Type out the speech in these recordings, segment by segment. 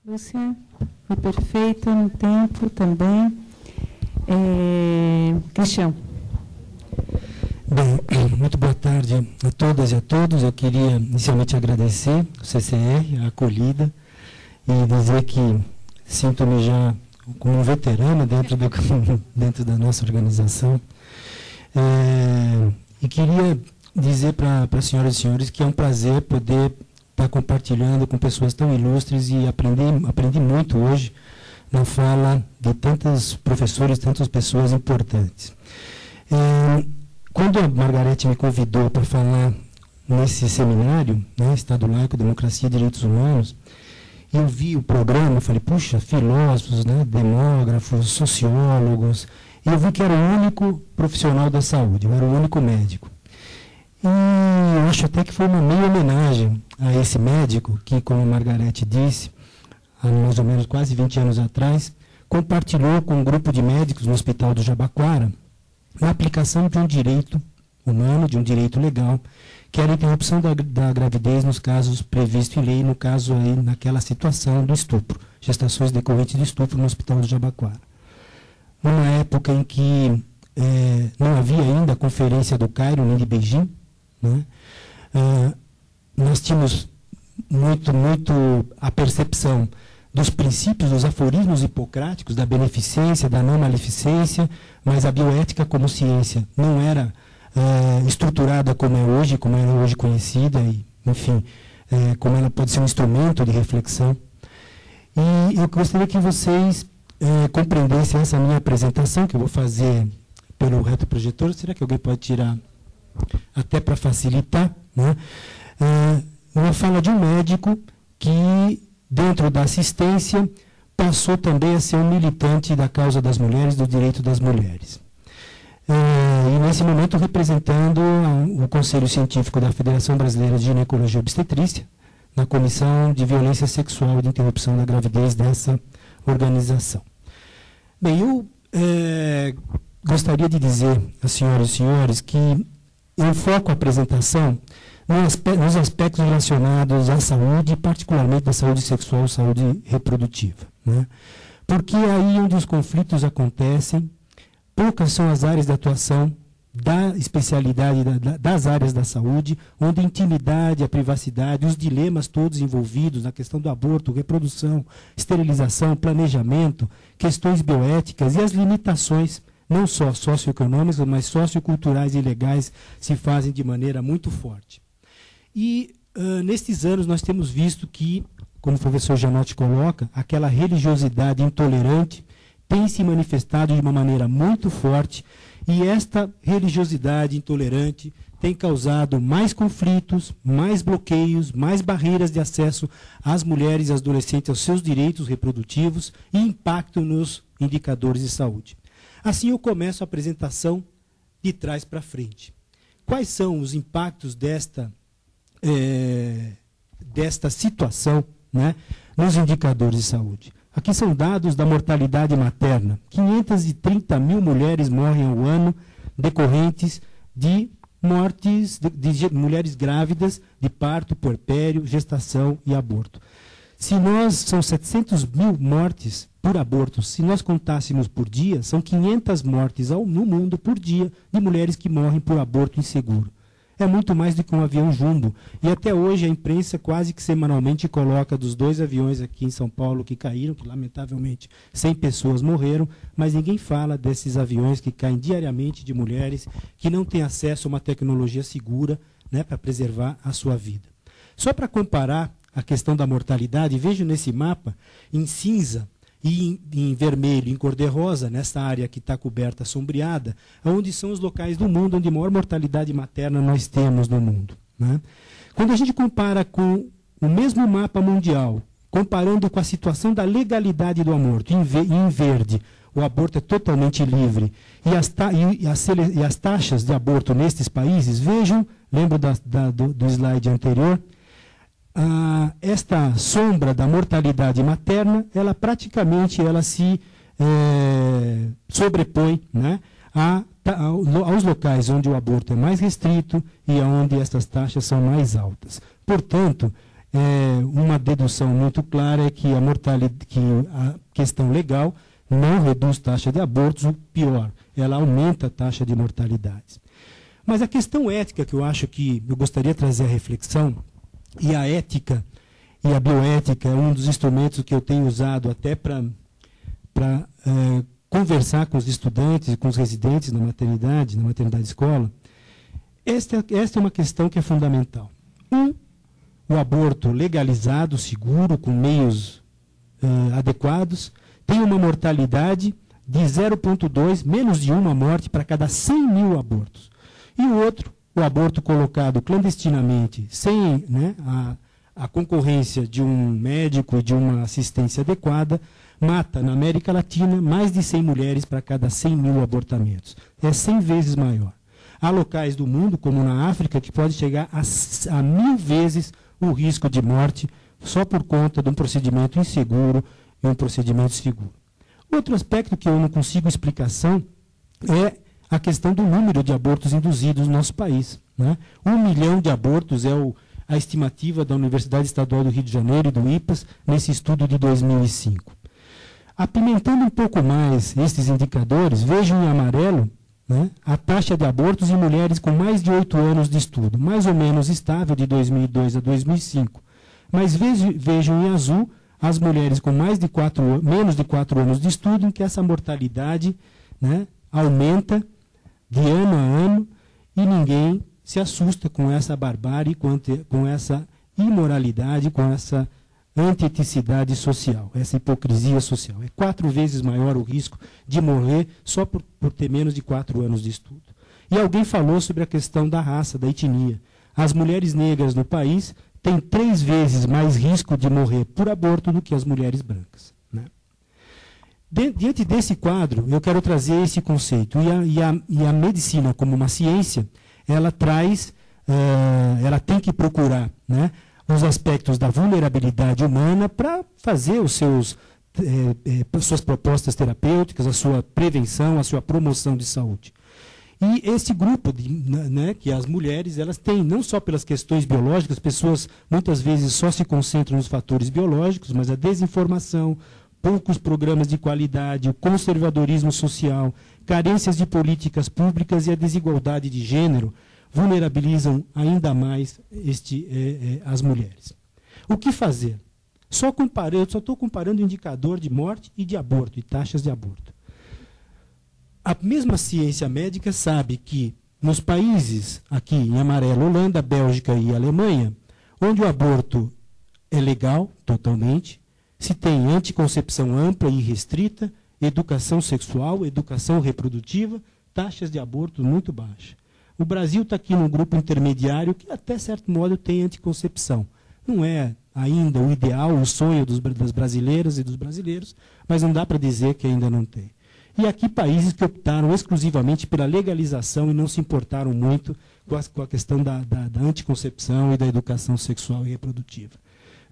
Lúcia, foi perfeita no tempo também. Cristian. Bem, muito boa tarde a todas e a todos. Eu queria inicialmente agradecer ao CCR, a acolhida, e dizer que sinto-me já como um veterano dentro da nossa organização. E queria dizer para as senhoras e senhores que é um prazer poder estar compartilhando com pessoas tão ilustres e aprendi muito hoje na fala de tantos professores, tantas pessoas importantes. Quando a Margarete me convidou para falar nesse seminário, né, Estado Laico, Democracia e Direitos Humanos, eu vi o programa, eu falei, puxa, filósofos, né, demógrafos, sociólogos, e eu vi que era o único profissional da saúde, eu era o único médico. E eu acho até que foi uma meia homenagem a esse médico que, como a Margarete disse, há mais ou menos quase 20 anos atrás, compartilhou com um grupo de médicos no Hospital do Jabaquara a aplicação de um direito humano, de um direito legal, que era a interrupção da gravidez nos casos previstos em lei, no caso aí, naquela situação do estupro, gestações decorrentes de estupro no Hospital do Jabaquara. Numa época em que não havia ainda a Conferência do Cairo, nem de Beijing, né? Nós tínhamos muito a percepção dos princípios, dos aforismos hipocráticos, da beneficência, da não maleficência, mas a bioética como ciência não era estruturada como é hoje, como ela é hoje conhecida, e, enfim, como ela pode ser um instrumento de reflexão. E eu gostaria que vocês compreendessem essa minha apresentação, que eu vou fazer pelo retroprojetor. Será que alguém pode tirar, até para facilitar, né? Uma fala de um médico que, dentro da assistência, passou também a ser um militante da causa das mulheres, do direito das mulheres. E, nesse momento, representando o Conselho Científico da Federação Brasileira de Ginecologia e Obstetrícia, na Comissão de Violência Sexual e de Interrupção da Gravidez dessa organização. Bem, eu gostaria de dizer às senhoras e senhores que eu foco a apresentação nos aspectos relacionados à saúde, particularmente da saúde sexual e saúde reprodutiva, né? Porque é aí onde os conflitos acontecem, poucas são as áreas de atuação da especialidade das áreas da saúde, onde a intimidade, a privacidade, os dilemas todos envolvidos na questão do aborto, reprodução, esterilização, planejamento, questões bioéticas e as limitações, não só socioeconômicas, mas socioculturais e legais, se fazem de maneira muito forte. E, nestes anos, nós temos visto que, como o professor Janotti coloca, aquela religiosidade intolerante tem se manifestado de uma maneira muito forte, e esta religiosidade intolerante tem causado mais conflitos, mais bloqueios, mais barreiras de acesso às mulheres e às adolescentes aos seus direitos reprodutivos e impacto nos indicadores de saúde. Assim, eu começo a apresentação de trás para frente. Quais são os impactos desta situação, né, nos indicadores de saúde? Aqui são dados da mortalidade materna. 530 mil mulheres morrem ao ano decorrentes de mortes de mulheres grávidas, de parto, puerpério, gestação e aborto. São 700 mil mortes por aborto. Se nós contássemos por dia, são 500 mortes no mundo por dia de mulheres que morrem por aborto inseguro. É muito mais do que um avião jumbo. E até hoje a imprensa quase que semanalmente coloca dos 2 aviões aqui em São Paulo que caíram, que lamentavelmente 100 pessoas morreram, mas ninguém fala desses aviões que caem diariamente de mulheres que não têm acesso a uma tecnologia segura, né, para preservar a sua vida. Só para comparar a questão da mortalidade, vejo nesse mapa, em cinza, e em vermelho, em cor-de-rosa, nessa área que está coberta, sombreada, onde são os locais do mundo onde maior mortalidade materna nós temos no mundo, né? Quando a gente compara com o mesmo mapa mundial, comparando com a situação da legalidade do aborto, em verde, o aborto é totalmente livre, e as taxas de aborto nestes países, vejam, lembro do slide anterior, esta sombra da mortalidade materna, ela praticamente se sobrepõe, né, aos locais onde o aborto é mais restrito e onde estas taxas são mais altas. Portanto, uma dedução muito clara é que a questão legal não reduz taxa de abortos, o pior, ela aumenta a taxa de mortalidade. Mas a questão ética que eu acho que eu gostaria de trazer a reflexão, e a ética e a bioética é um dos instrumentos que eu tenho usado até para conversar com os estudantes e com os residentes na maternidade escola. Esta é uma questão que é fundamental. O aborto legalizado, seguro, com meios adequados, tem uma mortalidade de 0,2, menos de uma morte para cada 100 mil abortos. E o outro, o aborto colocado clandestinamente, sem a concorrência de um médico e de uma assistência adequada, mata, na América Latina, mais de 100 mulheres para cada 100 mil abortamentos. É 100 vezes maior. Há locais do mundo, como na África, que pode chegar a 1000 vezes o risco de morte só por conta de um procedimento inseguro e um procedimento seguro. Outro aspecto que eu não consigo explicação é a questão do número de abortos induzidos no nosso país. 1 milhão de abortos é a estimativa da Universidade Estadual do Rio de Janeiro e do IPAS nesse estudo de 2005. Apimentando um pouco mais esses indicadores, vejam em amarelo a taxa de abortos em mulheres com mais de 8 anos de estudo, mais ou menos estável de 2002 a 2005. Mas vejam em azul as mulheres com menos de 4 anos de estudo, em que essa mortalidade aumenta de ano a ano e ninguém se assusta com essa barbárie, com essa imoralidade, com essa antieticidade social, essa hipocrisia social. É 4 vezes maior o risco de morrer só por ter menos de 4 anos de estudo. E alguém falou sobre a questão da raça, da etnia. As mulheres negras no país têm 3 vezes mais risco de morrer por aborto do que as mulheres brancas. Diante desse quadro, eu quero trazer esse conceito. E a medicina, como uma ciência, ela ela tem que procurar os aspectos da vulnerabilidade humana para fazer suas propostas terapêuticas, a sua prevenção, a sua promoção de saúde. E esse grupo, que as mulheres, elas têm, não só pelas questões biológicas, pessoas muitas vezes só se concentram nos fatores biológicos, mas a desinformação, poucos programas de qualidade, o conservadorismo social, carências de políticas públicas e a desigualdade de gênero vulnerabilizam ainda mais as mulheres. O que fazer? Eu só estou comparando o indicador de morte e de aborto, e taxas de aborto. A mesma ciência médica sabe que nos países, aqui em amarelo, Holanda, Bélgica e Alemanha, onde o aborto é legal totalmente, se tem anticoncepção ampla e restrita, educação sexual, educação reprodutiva, taxas de aborto muito baixas. O Brasil está aqui num grupo intermediário que, até certo modo, tem anticoncepção. Não é ainda o ideal, o sonho das brasileiras e dos brasileiros, mas não dá para dizer que ainda não tem. E aqui países que optaram exclusivamente pela legalização e não se importaram muito com a questão da anticoncepção e da educação sexual e reprodutiva.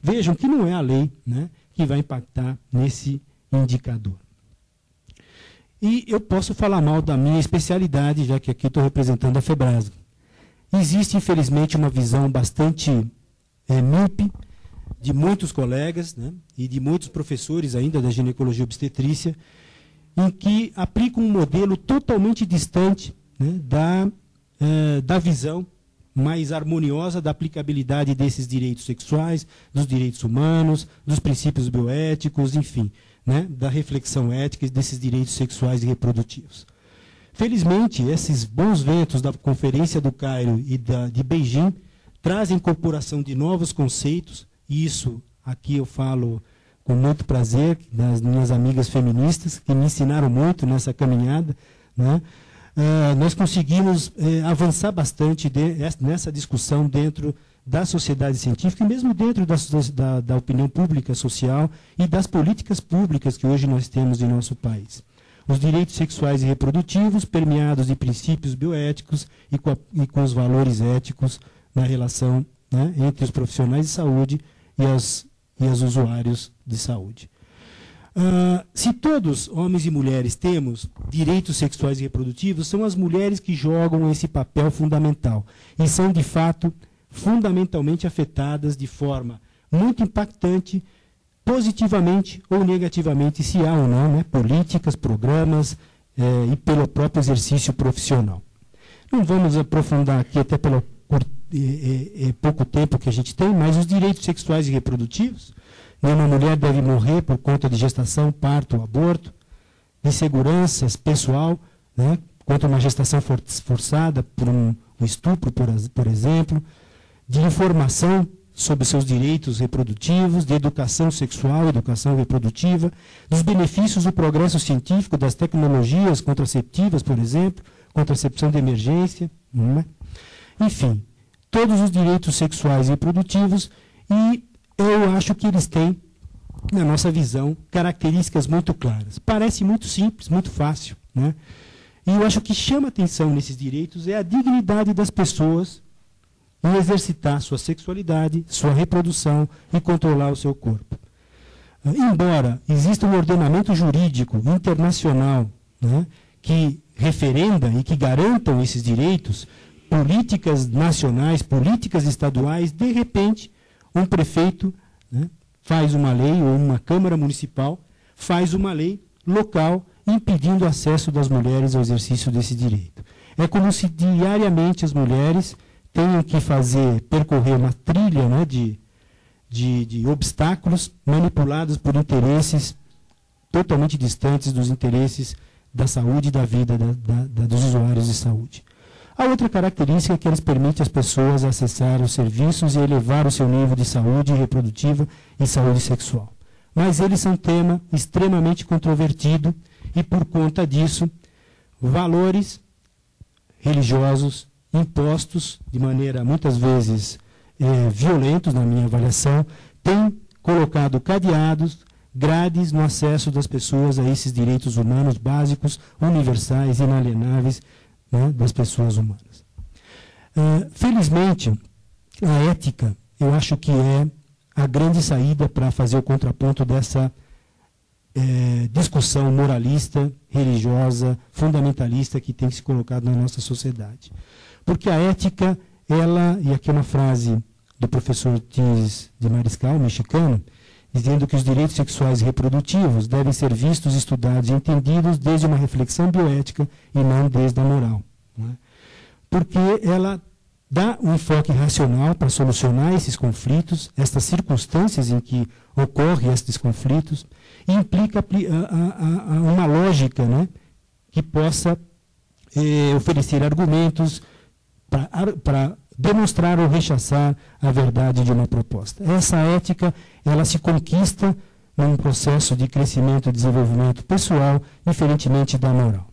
Vejam que não é a lei que vai impactar nesse indicador. E eu posso falar mal da minha especialidade, já que aqui estou representando a FEBRASGA. Existe, infelizmente, uma visão bastante míope de muitos colegas e de muitos professores ainda da ginecologia obstetrícia, em que aplicam um modelo totalmente distante da visão mais harmoniosa da aplicabilidade desses direitos sexuais, dos direitos humanos, dos princípios bioéticos, enfim, da reflexão ética desses direitos sexuais e reprodutivos. Felizmente, esses bons ventos da Conferência do Cairo e de Beijing trazem incorporação de novos conceitos, e isso aqui eu falo com muito prazer das minhas amigas feministas, que me ensinaram muito nessa caminhada. Nós conseguimos avançar bastante nessa discussão dentro da sociedade científica e mesmo dentro da opinião pública social e das políticas públicas que hoje nós temos em nosso país. Os direitos sexuais e reprodutivos permeados de princípios bioéticos e com os valores éticos na relação entre os profissionais de saúde e os usuários de saúde. Se todos, homens e mulheres, temos direitos sexuais e reprodutivos, são as mulheres que jogam esse papel fundamental e são, de fato, fundamentalmente afetadas de forma muito impactante, positivamente ou negativamente, se há ou não, né, políticas, programas e pelo próprio exercício profissional. Não vamos aprofundar aqui, até pelo pouco tempo que a gente tem, mas os direitos sexuais e reprodutivos. Nenhuma mulher deve morrer por conta de gestação, parto ou aborto, de segurança pessoal, né, contra uma gestação forçada por um estupro, por exemplo, de informação sobre seus direitos reprodutivos, de educação sexual, educação reprodutiva, dos benefícios do progresso científico, das tecnologias contraceptivas, por exemplo, contracepção de emergência, né? Enfim, todos os direitos sexuais e reprodutivos, e eu acho que eles têm, na nossa visão, características muito claras. Parece muito simples, muito fácil, né? E eu acho que chama atenção nesses direitos é a dignidade das pessoas em exercitar sua sexualidade, sua reprodução e controlar o seu corpo. Embora exista um ordenamento jurídico internacional, né, que referenda e que garantam esses direitos, políticas nacionais, políticas estaduais, de repente, um prefeito, né, faz uma lei, ou uma Câmara Municipal faz uma lei local impedindo o acesso das mulheres ao exercício desse direito. É como se diariamente as mulheres tenham que percorrer uma trilha, né, de obstáculos manipulados por interesses totalmente distantes dos interesses da saúde e da vida dos usuários de saúde. A outra característica é que eles permitem às pessoas acessar os serviços e elevar o seu nível de saúde reprodutiva e saúde sexual. Mas eles são um tema extremamente controvertido e, por conta disso, valores religiosos impostos de maneira, muitas vezes, violentos, na minha avaliação, têm colocado cadeados, grades no acesso das pessoas a esses direitos humanos básicos, universais, inalienáveis, né, das pessoas humanas. Felizmente, a ética, eu acho que é a grande saída para fazer o contraponto dessa discussão moralista, religiosa, fundamentalista que tem se colocado na nossa sociedade. Porque a ética, e aqui é uma frase do professor Ortiz de Mariscal, mexicano, dizendo que os direitos sexuais e reprodutivos devem ser vistos, estudados e entendidos desde uma reflexão bioética e não desde a moral. Não é? Porque ela dá um enfoque racional para solucionar esses conflitos, estas circunstâncias em que ocorrem esses conflitos, e implica uma lógica, né, que possa oferecer argumentos para demonstrar ou rechaçar a verdade de uma proposta. Essa ética, ela se conquista num processo de crescimento e desenvolvimento pessoal, diferentemente da moral.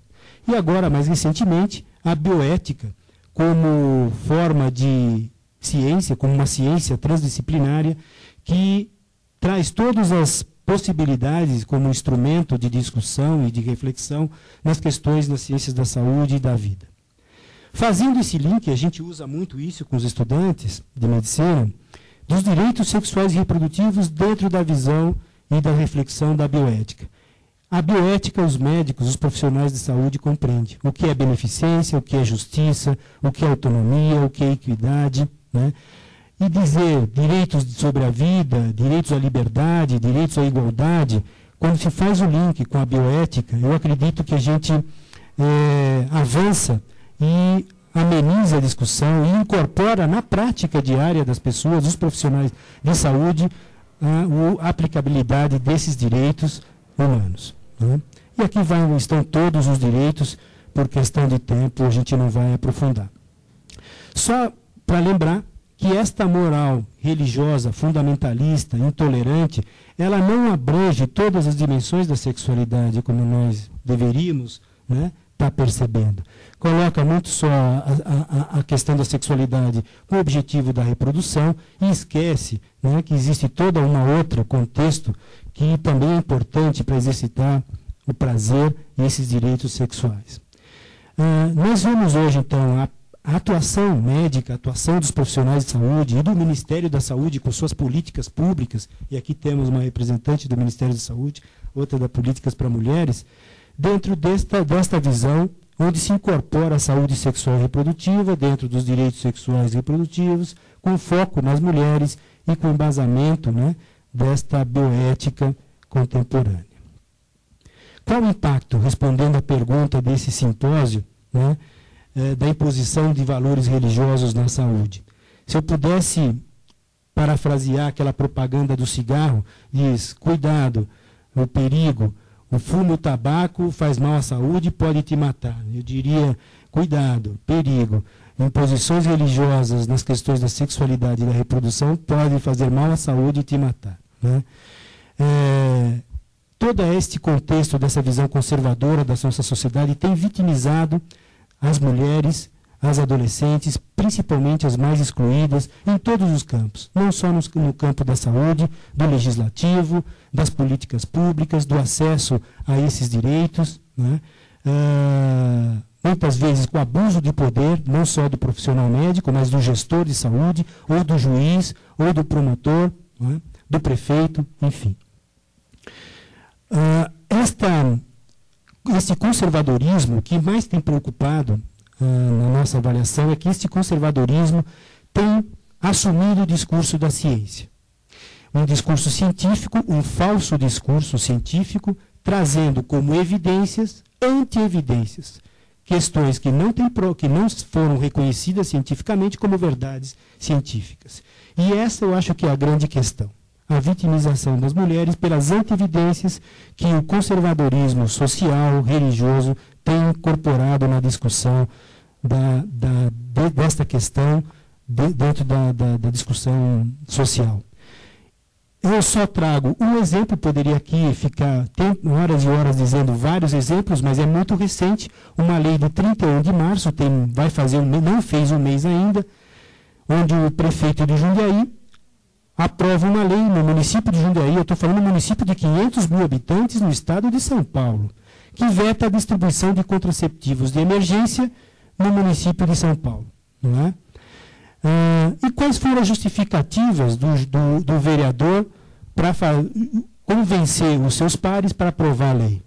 E agora, mais recentemente, a bioética, como forma de ciência, como uma ciência transdisciplinária, que traz todas as possibilidades como instrumento de discussão e de reflexão nas questões das ciências da saúde e da vida. Fazendo esse link, a gente usa muito isso com os estudantes de medicina, dos direitos sexuais e reprodutivos dentro da visão e da reflexão da bioética. A bioética, os médicos, os profissionais de saúde compreendem o que é beneficência, o que é justiça, o que é autonomia, o que é equidade, né? E dizer direitos sobre a vida, direitos à liberdade, direitos à igualdade, quando se faz o link com a bioética, eu acredito que a gente avança e ameniza a discussão e incorpora na prática diária das pessoas, dos profissionais de saúde, a aplicabilidade desses direitos humanos. Né? E aqui estão todos os direitos, por questão de tempo, a gente não vai aprofundar. Só para lembrar que esta moral religiosa, fundamentalista, intolerante, ela não abrange todas as dimensões da sexualidade, como nós deveríamos, né, estar percebendo. Coloca muito só a questão da sexualidade com o objetivo da reprodução e esquece, né, que existe todo um outro contexto que também é importante para exercitar o prazer e esses direitos sexuais. Nós vemos hoje, então, a atuação médica, a atuação dos profissionais de saúde e do Ministério da Saúde com suas políticas públicas, e aqui temos uma representante do Ministério da Saúde, outra da Políticas para Mulheres, dentro desta visão, onde se incorpora a saúde sexual e reprodutiva, dentro dos direitos sexuais e reprodutivos, com foco nas mulheres e com embasamento, né, desta bioética contemporânea. Qual o impacto, respondendo à pergunta desse simpósio, né, da imposição de valores religiosos na saúde? Se eu pudesse parafrasear aquela propaganda do cigarro, diz: cuidado, o perigo, o fumo, o tabaco faz mal à saúde e pode te matar. Eu diria: cuidado, perigo, imposições religiosas nas questões da sexualidade e da reprodução podem fazer mal à saúde e te matar, né? Todo este contexto dessa visão conservadora da nossa sociedade tem vitimizado as mulheres, as adolescentes, principalmente as mais excluídas, em todos os campos, não só no campo da saúde, do legislativo, das políticas públicas, do acesso a esses direitos, né? Muitas vezes com abuso de poder, não só do profissional médico, mas do gestor de saúde, ou do juiz, ou do promotor, né? Do prefeito, enfim. Esse conservadorismo, que mais tem preocupado na nossa avaliação, é que este conservadorismo tem assumido o discurso da ciência. Um discurso científico, um falso discurso científico, trazendo como evidências, anti-evidências, questões que não foram reconhecidas cientificamente como verdades científicas. E essa eu acho que é a grande questão. A vitimização das mulheres pelas anti-evidências que o conservadorismo social, religioso, tem incorporado na discussão desta questão dentro da discussão social. Eu só trago um exemplo, poderia aqui ficar horas e horas dizendo vários exemplos, mas é muito recente, uma lei de 31 de março, não fez um mês ainda, onde o prefeito de Jundiaí aprova uma lei no município de Jundiaí, eu estou falando um município de 500 mil habitantes no estado de São Paulo, que veta a distribuição de contraceptivos de emergência no município de São Paulo. Não é? E quais foram as justificativas do vereador para convencer os seus pares para aprovar a lei?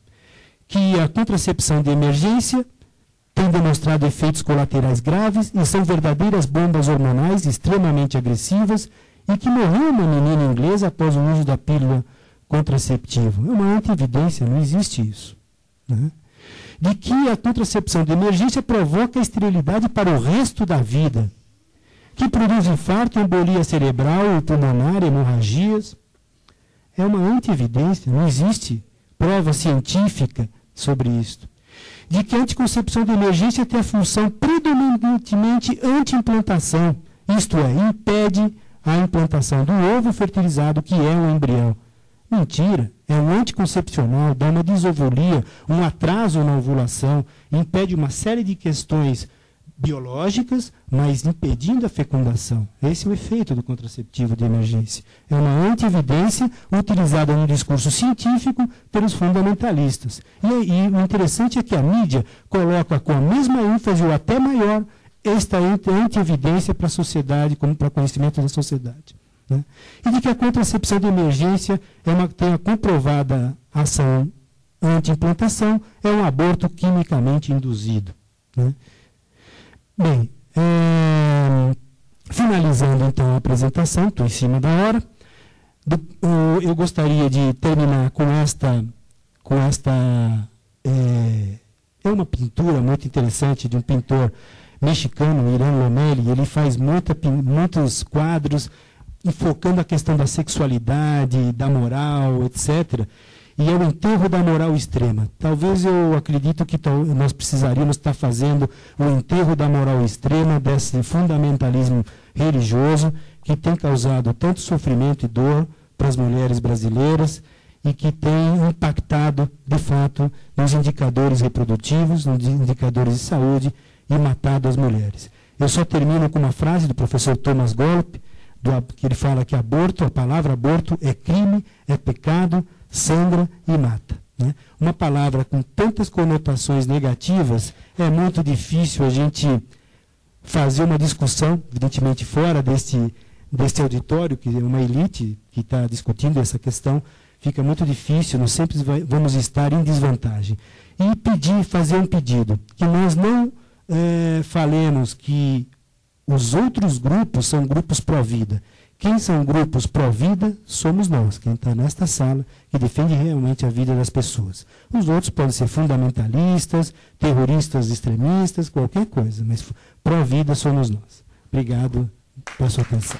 Que a contracepção de emergência tem demonstrado efeitos colaterais graves e são verdadeiras bombas hormonais extremamente agressivas e que morreu uma menina inglesa após o uso da pílula contraceptiva. É uma anti-evidência, não existe isso. Né? De que a contracepção de emergência provoca esterilidade para o resto da vida, que produz infarto, embolia cerebral, pulmonar, hemorragias. É uma anti-evidência, não existe prova científica sobre isso. De que a anticoncepção de emergência tem a função predominantemente anti-implantação, isto é, impede a implantação do ovo fertilizado, que é o embrião. Mentira, é um anticoncepcional, dá uma disovulia, um atraso na ovulação, impede uma série de questões biológicas, mas impedindo a fecundação. Esse é o efeito do contraceptivo de emergência. É uma anti-evidência utilizada no discurso científico pelos fundamentalistas. E o interessante é que a mídia coloca com a mesma ênfase ou até maior esta anti-evidência para a sociedade, como para conhecimento da sociedade. Né? E de que a contracepção de emergência tem a comprovada ação anti-implantação, é um aborto quimicamente induzido. Né? Bem, finalizando então a apresentação, estou em cima da hora, eu gostaria de terminar com esta é uma pintura muito interessante de um pintor mexicano, Irán Lomelli. Ele faz muitos quadros enfocando a questão da sexualidade, da moral, etc. E é o enterro da moral extrema. Talvez eu acredito que nós precisaríamos estar fazendo o enterro da moral extrema, desse fundamentalismo religioso que tem causado tanto sofrimento e dor para as mulheres brasileiras e que tem impactado, de fato, nos indicadores reprodutivos, nos indicadores de saúde e matado as mulheres. Eu só termino com uma frase do professor Thomas Golpe, que ele fala que a palavra aborto é crime, é pecado, sangra e mata. Né? Uma palavra com tantas conotações negativas, é muito difícil a gente fazer uma discussão, evidentemente fora deste auditório, que é uma elite que está discutindo essa questão, fica muito difícil, nós sempre vamos estar em desvantagem. E fazer um pedido, que nós não falemos que os outros grupos são grupos pró-vida, Quem são grupos pró-vida? Somos nós, quem está nesta sala, que defende realmente a vida das pessoas. Os outros podem ser fundamentalistas, terroristas extremistas, qualquer coisa, mas pró-vida somos nós. Obrigado pela sua atenção.